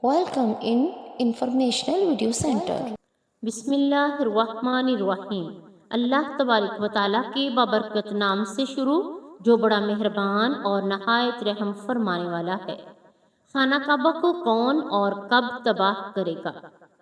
Welcome in Informational Video Center. بسم اللہ الرحمن الرحیم۔ اللہ تبارک و تعالیٰ کے بابرکت نام سے شروع جو بڑا مہربان اور نہایت رحم فرمانے والا ہے۔ خانہ کعبہ کو کون اور کب تباہ کرے گا؟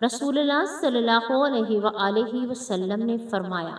رسول اللہ صلی اللہ علیہ وآلہ وسلم نے فرمایا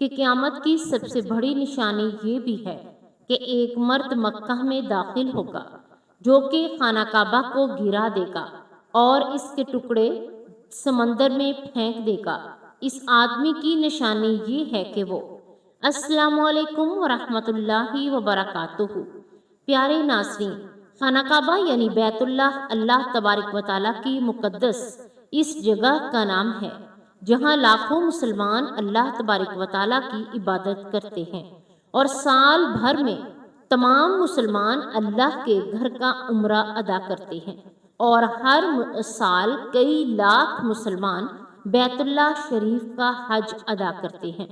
کہ قیامت کی سب سے بڑی نشانی یہ بھی ہے کہ ایک مرد مکہ میں داخل ہوگا جو کہ خانہ کعبہ کو گرا دے گا اور اس کے ٹکڑے سمندر میں پھینک دے گا۔ اس آدمی کی نشانی یہ ہے کہ وہ السلام علیکم ورحمۃ اللہ وبرکاتہ۔ پیارے ناظرین، خانہ کعبہ یعنی بیت اللہ، اللہ تبارک و تعالیٰ کی مقدس اس جگہ کا نام ہے جہاں لاکھوں مسلمان اللہ تبارک و تعالیٰ کی عبادت کرتے ہیں، اور سال بھر میں تمام مسلمان اللہ کے گھر کا عمرہ ادا کرتے ہیں، اور ہر سال کئی لاکھ مسلمان بیت اللہ شریف کا حج ادا کرتے ہیں۔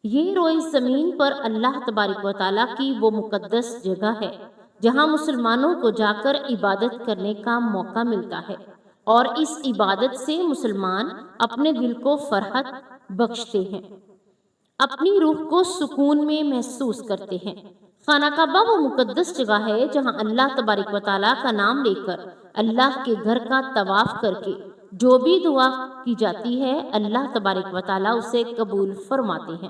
یہ روئے زمین پر اللہ تبارک و تعالیٰ کی وہ مقدس جگہ ہے جہاں مسلمانوں کو جا کر عبادت کرنے کا موقع ملتا ہے، اور اس عبادت سے مسلمان اپنے دل کو فرحت بخشتے ہیں، اپنی روح کو سکون میں محسوس کرتے ہیں۔ خانہ کعبہ وہ مقدس جگہ ہے جہاں اللہ تبارک و تعالیٰ کا نام لے کر اللہ کے گھر کا طواف کر کے جو بھی دعا کی جاتی ہے اللہ تبارک و تعالیٰ اسے قبول فرماتے ہیں۔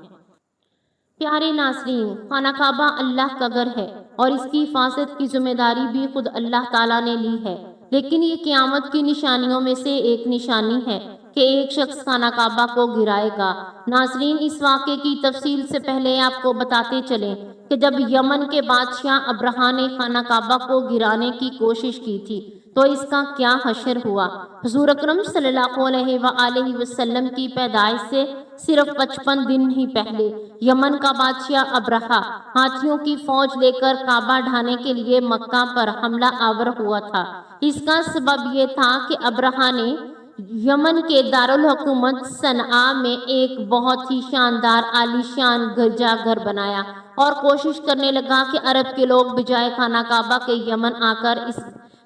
پیارے ناظرین، خانہ کعبہ اللہ کا گھر ہے اور اس کی حفاظت کی ذمہ داری بھی خود اللہ تعالیٰ نے لی ہے، لیکن یہ قیامت کی نشانیوں میں سے ایک نشانی ہے کہ ایک شخص خانہ کعبہ کو گرائے گا۔ ناظرین، اس واقعے کی تفصیل سے پہلے آپ کو بتاتے چلیں کہ جب یمن کے بادشاہ ابرہا نے خانہ کعبہ کو گرانے کی کوشش کی تھی تو اس کا کیا حشر ہوا۔ حضور اکرم صلی اللہ علیہ وآلہ وسلم کی پیدائش سے صرف 55 دن ہی پہلے یمن کا بادشاہ ابرہا ہاتھیوں کی فوج لے کر کعبہ ڈھانے کے لیے مکہ پر حملہ آور ہوا تھا۔ اس کا سبب یہ تھا کہ ابرہا نے یمن کے دارالحکومت صنعاء میں ایک بہت ہی شاندار عالی شان گرجا گھر بنایا اور کوشش کرنے لگا کہ عرب کے لوگ بجائے خانہ کعبہ کے یمن آ کر اس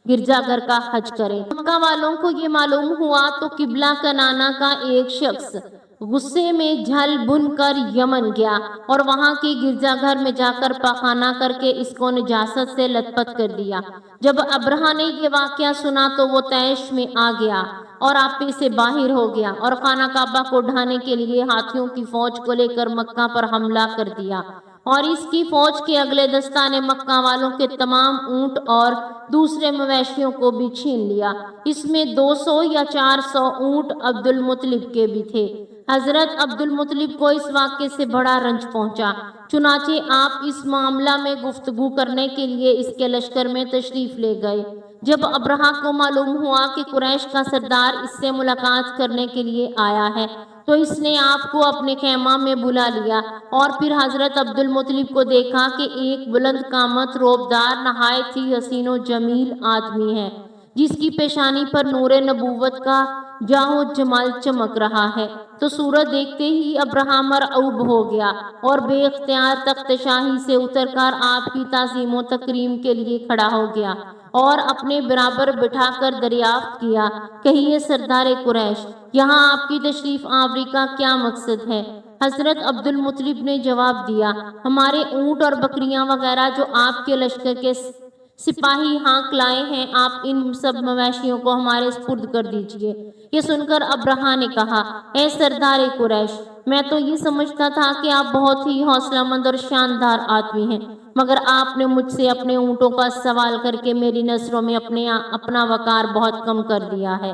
گرجا گھر کا حج کریں۔ مکہ والوں کو یہ معلوم ہوا تو قبلہ کنانہ کا ایک شخص غصے میں جھل بن کر یمن گیا اور وہاں کی گرجا گھر میں جا کر پاخانہ کر کے اس کو نجاست سے لت پت کر دیا۔ جب ابرہا نے یہ واقعہ سنا تو وہ طیش میں آ گیا اور آپے سے باہر ہو گیا اور خانہ کعبہ کو ڈھانے کے لیے ہاتھیوں کی فوج کو لے کر مکہ پر حملہ کر دیا، اور اس کی فوج کے اگلے دستہ نے مکہ والوں کے تمام اونٹ اور دوسرے مویشیوں کو بھی چھین لیا۔ اس میں 200 یا 400 اونٹ عبد المطلب کے بھی تھے۔ حضرت عبد المطلب کو اس واقعے سے بڑا رنج پہنچا، چنانچہ آپ اس معاملہ میں گفتگو کرنے کے لیے اس کے لشکر میں تشریف لے گئے۔ جب ابرہا کو معلوم ہوا کہ قریش کا سردار اس سے ملاقات کرنے کے لیے آیا ہے تو اس نے آپ کو اپنے خیمہ میں بلا لیا، اور پھر حضرت عبد المطلب کو دیکھا کہ ایک بلند قامت روبدار نہایت ہی حسین و جمیل آدمی ہے جس کی پیشانی پر نور نبوت کا جاہ و جمال چمک رہا ہے، تو صورت دیکھتے ہی ابرہا مرعوب ہو گیا اور بے اختیار تخت شاہی سے اتر کر آپ کی تعظیم و تکریم کے لیے کھڑا ہو گیا اور اپنے برابر بٹھا کر دریافت کیا، کہیے سردار قریش، یہاں آپ کی تشریف آوری کا کیا مقصد ہے؟ حضرت عبد المطلب نے جواب دیا، ہمارے اونٹ اور بکریاں وغیرہ جو آپ کے لشکر کے سپاہی ہانک لائے ہیں، آپ ان سب مویشیوں کو ہمارے سپرد کر دیجئے۔ یہ سن کر ابرہا نے کہا، اے سردار قریش، میں تو یہ سمجھتا تھا کہ آپ بہت ہی حوصلہ مند اور شاندار آدمی ہیں، مگر آپ نے مجھ سے اپنے اونٹوں کا سوال کر کے میری نظروں میں اپنا وقار بہت کم کر دیا ہے۔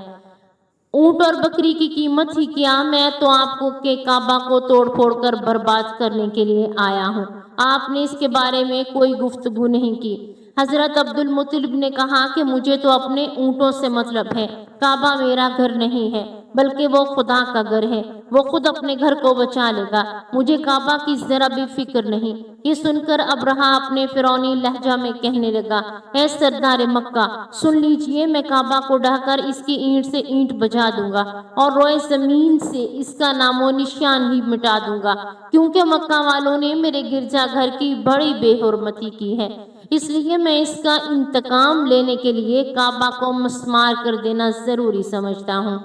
اونٹ اور بکری کی قیمت ہی کیا، میں تو آپ کو کہ کعبہ کو توڑ پھوڑ کر برباد کرنے کے لیے آیا ہوں۔ آپ نے اس کے بارے میں کوئی گفتگو نہیں کی۔ حضرت عبد المطلب نے کہا کہ مجھے تو اپنے اونٹوں سے مطلب ہے، کعبہ میرا گھر نہیں ہے بلکہ وہ خدا کا گھر ہے، وہ خود اپنے گھر کو بچا لے گا، مجھے کعبہ کی ذرا بھی فکر نہیں۔ یہ سن کر ابرہا اپنے فرعونی لہجہ میں کہنے لگا، اے سردار مکہ، سن لیجئے، میں کعبہ کو ڈھا کر اس کی اینٹ سے اینٹ بجا دوں گا اور روئے زمین سے اس کا نام و نشان ہی مٹا دوں گا، کیونکہ مکہ والوں نے میرے گرجا گھر کی بڑی بے حرمتی کی ہے۔ اس لیے میں اس کا انتقام لینے کے لیے کعبہ کو مسمار کر دینا ضروری سمجھتا ہوں۔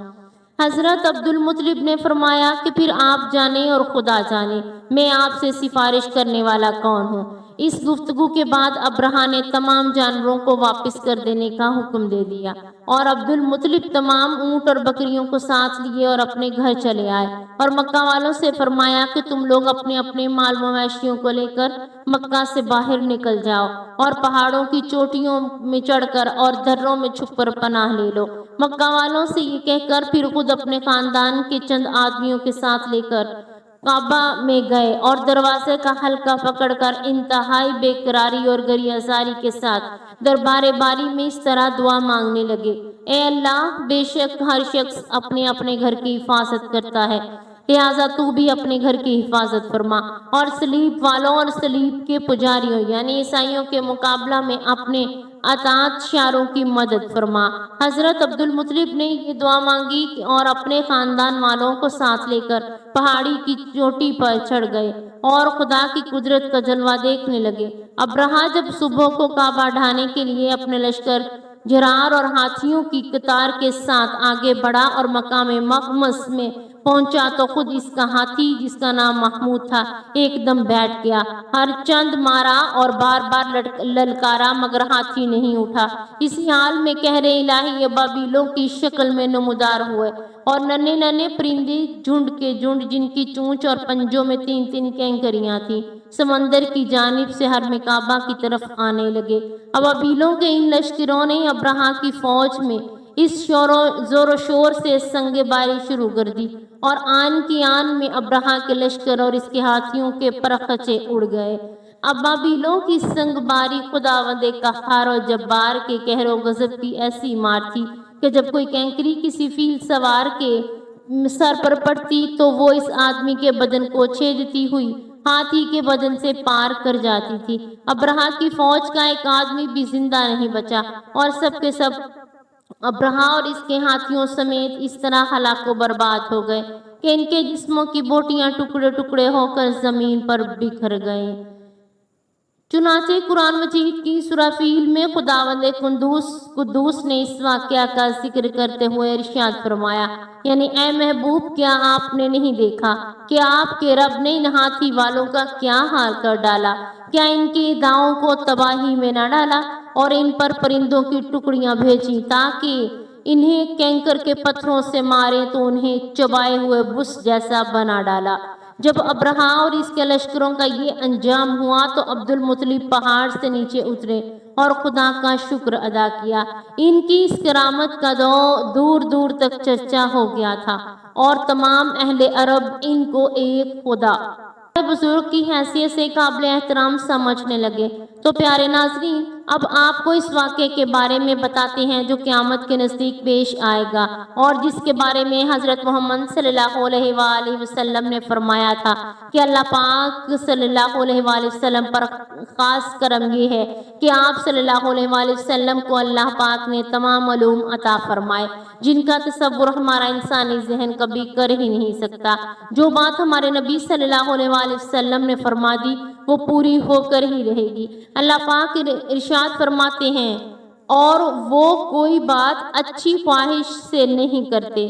حضرت عبد المطلب نے فرمایا کہ پھر آپ جانیں اور خدا جانے میں آپ سے سفارش کرنے والا کون ہوں۔ اس گفتگو کے بعد ابرہہ نے تمام جانوروں کو واپس کر دینے کا حکم دے دیا اور عبد المطلب تمام اونٹ اور بکریوں کو ساتھ لیے اور اپنے گھر چلے آئے اور مکہ والوں سے فرمایا کہ تم لوگ اپنے اپنے مال مویشیوں کو لے کر مکہ سے باہر نکل جاؤ اور پہاڑوں کی چوٹیوں میں چڑھ کر اور دروں میں چھپ کر پناہ لے لو۔ مکہ والوں سے یہ کہہ کر پھر خود اپنے خاندان کے چند آدمیوں کے ساتھ لے کر کعبہ میں گئے اور دروازے کا حلقہ پکڑ کر انتہائی بے قراری اور گریہ زاری کے ساتھ دربار باری میں اس طرح دعا مانگنے لگے: اے اللہ، بے شک ہر شخص اپنے اپنے گھر کی حفاظت کرتا ہے، لہٰذا تو بھی اپنے گھر کی حفاظت فرما اور صلیب والوں اور صلیب کے پجاریوں یعنی عیسائیوں کے مقابلہ میں اپنے اطاعت شاروں کی مدد فرما۔ حضرت عبد المطلب نے یہ دعا مانگی اور اپنے خاندان والوں کو ساتھ لے کر پہاڑی کی چوٹی پر چڑھ گئے اور خدا کی قدرت کا جلوہ دیکھنے لگے۔ ابرہہ جب صبح کو کعبہ ڈھانے کے لیے اپنے لشکر جرار اور ہاتھیوں کی قطار کے ساتھ آگے بڑھا اور مقام مغمس میں پہنچا تو خود اس کا ہاتھی جس کا نام محمود تھا ایک دم بیٹھ گیا۔ ہر چند مارا اور بار بار للکارا مگر ہاتھی نہیں اٹھا۔ اسی حال میں قہر الہی ابابیلوں کی شکل میں نمودار ہوئے اور ننھے ننھے پرندے جھنڈ کے جھنڈ جن کی چونچ اور پنجوں میں 3 کینکریاں تھیں سمندر کی جانب سے حرم کعبہ کی طرف آنے لگے۔ ابابیلوں کے ان لشکروں نے ابرہہ کی فوج میں اس زور و شور سے سنگ باری شروع کر دی اور آن کی آن میں ابرہہ کے لشکر اور اس کے ہاتھیوں کے پرخچے اڑ گئے۔ ابابیلوں کی سنگ باری خداوند قہار و جبار کے قہر و غضب کی ایسی مار تھی کہ جب کوئی کینکری کسی فیل سوار کے سر پر پڑتی تو وہ اس آدمی کے بدن کو چھیدتی ہوئی ہاتھی کے بدن سے پار کر جاتی تھی۔ ابرہہ کی فوج کا ایک آدمی بھی زندہ نہیں بچا اور سب کے سب ابرہہ اور اس کے ہاتھیوں سمیت اس طرح ہلاک و برباد ہو گئے کہ ان کے جسموں کی بوٹیاں ٹکڑے ٹکڑے ہو کر زمین پر بکھر گئیں۔ چنانچہ قرآن مجید کی سورہ فیل میں خداوند قدوس نے اس واقعہ کا ذکر کرتے ہوئے ارشاد فرمایا، یعنی اے محبوب، کیا آپ نے نہیں دیکھا کہ آپ کے رب نے ان ہاتھی والوں کا کیا حال کر ڈالا؟ کیا ان کی داؤں کو تباہی میں نہ ڈالا اور ان پر پرندوں کی ٹکڑیاں بھیجی تاکہ انہیں کینکر کے پتھروں سے مارے تو انہیں چبائے ہوئے بس جیسا بنا ڈالا۔ جب ابرہہ اور اس کے لشکروں کا یہ انجام ہوا تو عبد المطلب پہاڑ سے نیچے اترے اور خدا کا شکر ادا کیا۔ ان کی اس کرامت کا دور دور تک چرچا ہو گیا تھا اور تمام اہل عرب ان کو ایک خدا بزرگ کی حیثیت سے قابل احترام سمجھنے لگے۔ تو پیارے ناظرین، اب آپ کو اس واقعے کے بارے میں بتاتے ہیں جو قیامت کے نزدیک پیش آئے گا اور جس کے بارے میں حضرت محمد صلی اللہ علیہ وآلہ وسلم نے فرمایا تھا کہ اللہ پاک صلی اللہ علیہ وآلہ وسلم پر خاص کرم یہ ہے کہ آپ صلی اللہ علیہ وآلہ وسلم کو اللہ پاک نے تمام علوم عطا فرمائے جن کا تصور ہمارا انسانی ذہن کبھی کر ہی نہیں سکتا۔ جو بات ہمارے نبی صلی اللہ علیہ وآلہ وسلم نے فرما دی وہ پوری ہو کر ہی رہے گی۔ اللہ پاک ارشاد فرماتے ہیں، اور وہ کوئی بات اچھی خواہش سے نہیں کرتے،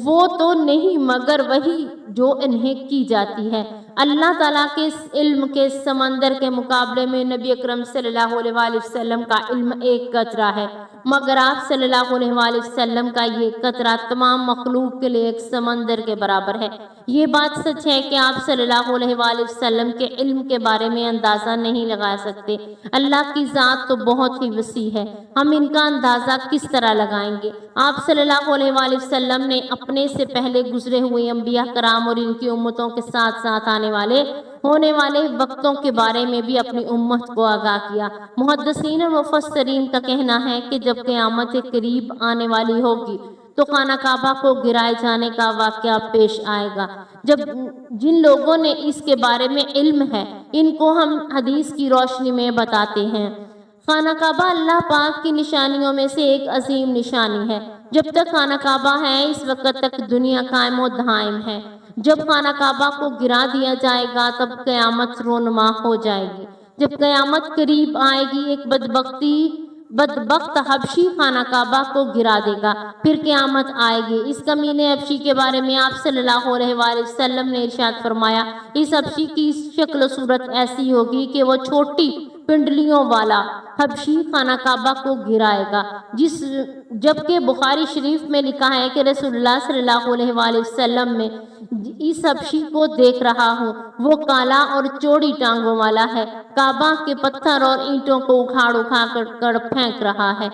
وہ تو نہیں مگر وہی جو انہیں کی جاتی ہے۔ اللہ تعالیٰ کے اس علم کے سمندر کے مقابلے میں نبی اکرم صلی اللہ علیہ وآلہ وسلم کا علم ایک قطرہ ہے، مگر آپ صلی اللہ علیہ وآلہ وسلم کا یہ قطرہ تمام مخلوق کے لیے ایک سمندر کے برابر ہے۔ یہ بات سچ ہے کہ آپ صلی اللہ علیہ وآلہ وسلم کے علم کے بارے میں اندازہ نہیں لگا سکتے۔ اللہ کی ذات تو بہت ہی وسیع ہے، ہم ان کا اندازہ کس طرح لگائیں گے؟ آپ صلی اللہ علیہ وآلہ وسلم نے اپنے سے پہلے گزرے ہوئے انبیاء کرام اور ان کی امتوں کے ساتھ ساتھ ہونے والے وقتوں کے بارے میں بھی اپنی امت کو آگاہ کیا۔ محدثین اور مفسرین کا کہنا ہے کہ جب قیامت قریب آنے والی ہوگی تو خانہ کعبہ کو گرائے جانے کا واقعہ پیش آئے گا۔ جن لوگوں نے اس کے بارے میں علم ہے ان کو ہم حدیث کی روشنی میں بتاتے ہیں۔ خانہ کعبہ اللہ پاک کی نشانیوں میں سے ایک عظیم نشانی ہے۔ جب تک خانہ کعبہ ہے اس وقت تک دنیا قائم و دائم ہے۔ جب خانہ کعبہ کو گرا دیا جائے گا تب قیامت رونما ہو جائے گی۔ جب قیامت قریب آئے گی ایک بدبخت حبشی خانہ کعبہ کو گرا دے گا، پھر قیامت آئے گی۔ اس کمینے حبشی کے بارے میں آپ صلی اللہ علیہ وآلہ وسلم نے ارشاد فرمایا، اس حبشی کی شکل و صورت ایسی ہوگی کہ وہ چھوٹی پنڈلیوں والا حبشی خانہ کعبہ کو گرائے گا، جبکہ بخاری شریف میں لکھا ہے کہ رسول اللہ صلی اللہ علیہ وآلہ وسلم میں اس حبشی کو دیکھ رہا ہوں، وہ کالا اور چوڑی ٹانگوں والا ہے، کعبہ کے پتھر اور اینٹوں کو اکھاڑ کر پھینک رہا ہے۔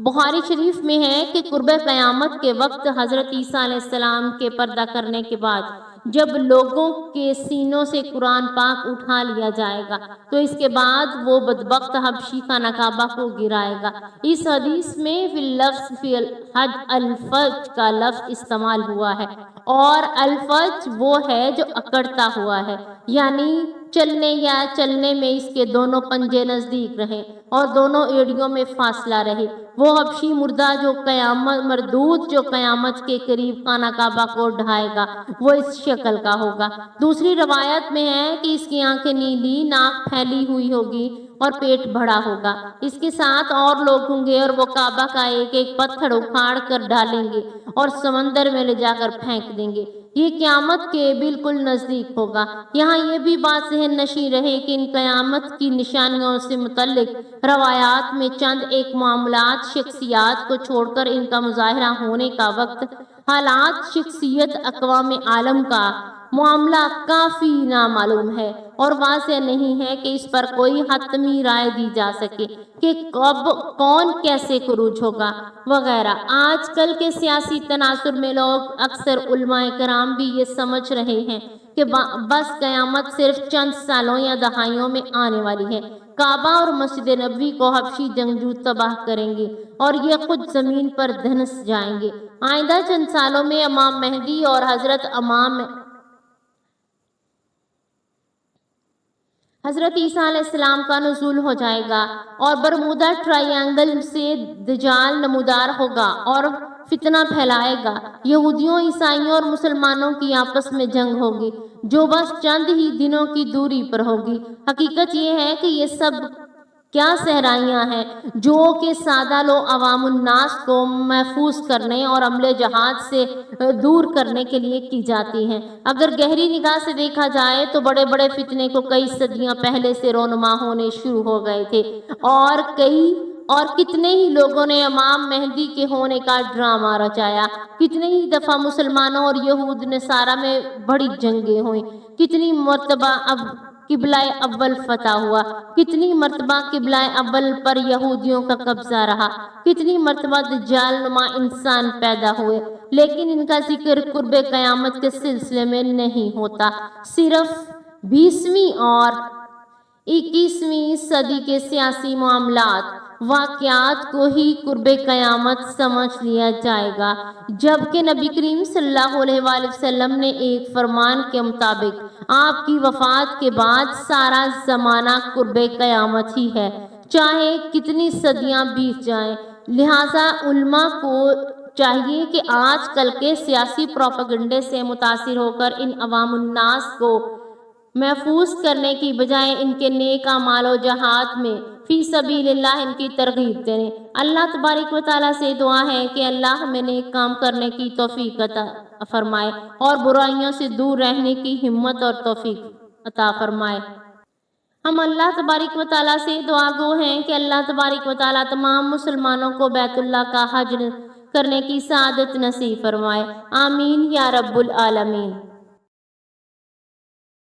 بخاری شریف میں ہے کہ قرب قیامت کے وقت حضرت عیسیٰ علیہ السلام کے پردہ کرنے کے بعد جب لوگوں کے سینوں سے قرآن پاک اٹھا لیا جائے گا تو اس کے بعد وہ بدبخت حبشی خانہ کعبہ کو گرائے گا۔ اس حدیث میں فی الحج الفج کا لفظ استعمال ہوا ہے، اور الفج وہ ہے جو اکڑتا ہوا ہے، یعنی چلنے میں اس کے دونوں پنجے نزدیک رہیں اور دونوں ایڑیوں میں فاصلہ رہے۔ وہ حبشی مردود جو قیامت کے قریب خانہ کعبہ کو ڈھائے گا وہ اس شکل کا ہوگا۔ دوسری روایت میں ہے کہ اس کی آنکھیں نیلی، ناک پھیلی ہوئی ہوگی اور پیٹ بڑا ہوگا۔ اس کے ساتھ اور لوگ ہوں گے اور وہ کعبہ کا ایک ایک پتھر اکھاڑ کر ڈالیں گے اور سمندر میں لے جا کر پھینک دیں گے۔ یہ قیامت کے بالکل نزدیک ہوگا۔ یہاں یہ بھی بات ذہن نشیں رہے کہ ان قیامت کی نشانیوں سے متعلق روایات میں چند ایک معاملات، شخصیات کو چھوڑ کر ان کا مظاہرہ ہونے کا وقت، حالات، شخصیت، اقوام عالم کا معاملہ کافی نامعلوم ہے اور واضح نہیں ہے کہ اس پر کوئی حتمی رائے دی جا سکے کہ کب کون کیسے خروج ہوگا وغیرہ۔ آج کل کے سیاسی تناظر میں لوگ اکثر علماء کرام بھی یہ سمجھ رہے ہیں کہ بس قیامت صرف چند سالوں یا دہائیوں میں آنے والی ہے، کعبہ اور مسجد نبوی کو حبشی جنگجو تباہ کریں گے اور یہ خود زمین پر دھنس جائیں گے۔ آئندہ چند سالوں میں امام مہدی اور حضرت عیسیٰ علیہ السلام کا نزول ہو جائے گا اور برمودا ٹرائی اینگل سے دجال نمودار ہوگا اور فتنہ پھیلائے گا۔ یہودیوں، عیسائیوں اور مسلمانوں کی آپس میں جنگ ہوگی جو بس چند ہی دنوں کی دوری پر ہوگی۔ حقیقت یہ ہے کہ یہ سب کیا صحرائیاں ہیں جو کہ سادہ لو عوام الناس کو محفوظ کرنے اور عملے جہاد سے دور کرنے کے لیے کی جاتی ہیں۔ اگر گہری نگاہ سے دیکھا جائے تو بڑے بڑے فتنے کو کئی صدیاں پہلے سے رونما ہونے شروع ہو گئے تھے اور کتنے ہی لوگوں نے امام مہدی کے ہونے کا ڈرامہ رچایا۔ کتنے ہی دفعہ مسلمانوں اور یہود نصارہ میں بڑی جنگیں ہوئیں، کتنی مرتبہ قبلہ اول فتح ہوا، کتنی مرتبہ قبلہ اول پر یہودیوں کا قبضہ رہا، کتنی مرتبہ دجال نما انسان پیدا ہوئے، لیکن ان کا ذکر قرب قیامت کے سلسلے میں نہیں ہوتا۔ صرف 20ویں اور 21ویں صدی کے سیاسی معاملات، واقعات کو ہی قرب قیامت سمجھ لیا جائے گا، جبکہ نبی کریم صلی اللہ علیہ وآلہ وسلم نے ایک فرمان کے مطابق آپ کی وفات کے بعد سارا زمانہ قرب قیامت ہی ہے، چاہے کتنی صدیاں بیت جائیں۔ لہٰذا علماء کو چاہیے کہ آج کل کے سیاسی پروپیگنڈے سے متاثر ہو کر ان عوام الناس کو محفوظ کرنے کی بجائے ان کے نیک اعمال و جہاد میں فی سبیل اللہ ان کی ترغیب دیں۔ اللہ تبارک و تعالیٰ سے دعا ہے کہ اللہ ہمیں نیک کام کرنے کی توفیق عطا فرمائے اور برائیوں سے دور رہنے کی ہمت اور توفیق عطا فرمائے۔ ہم اللہ تبارک و تعالیٰ سے دعا گو ہیں کہ اللہ تبارک و تعالیٰ تمام مسلمانوں کو بیت اللہ کا حج کرنے کی سعادت نصیب فرمائے۔ آمین یا رب العالمین۔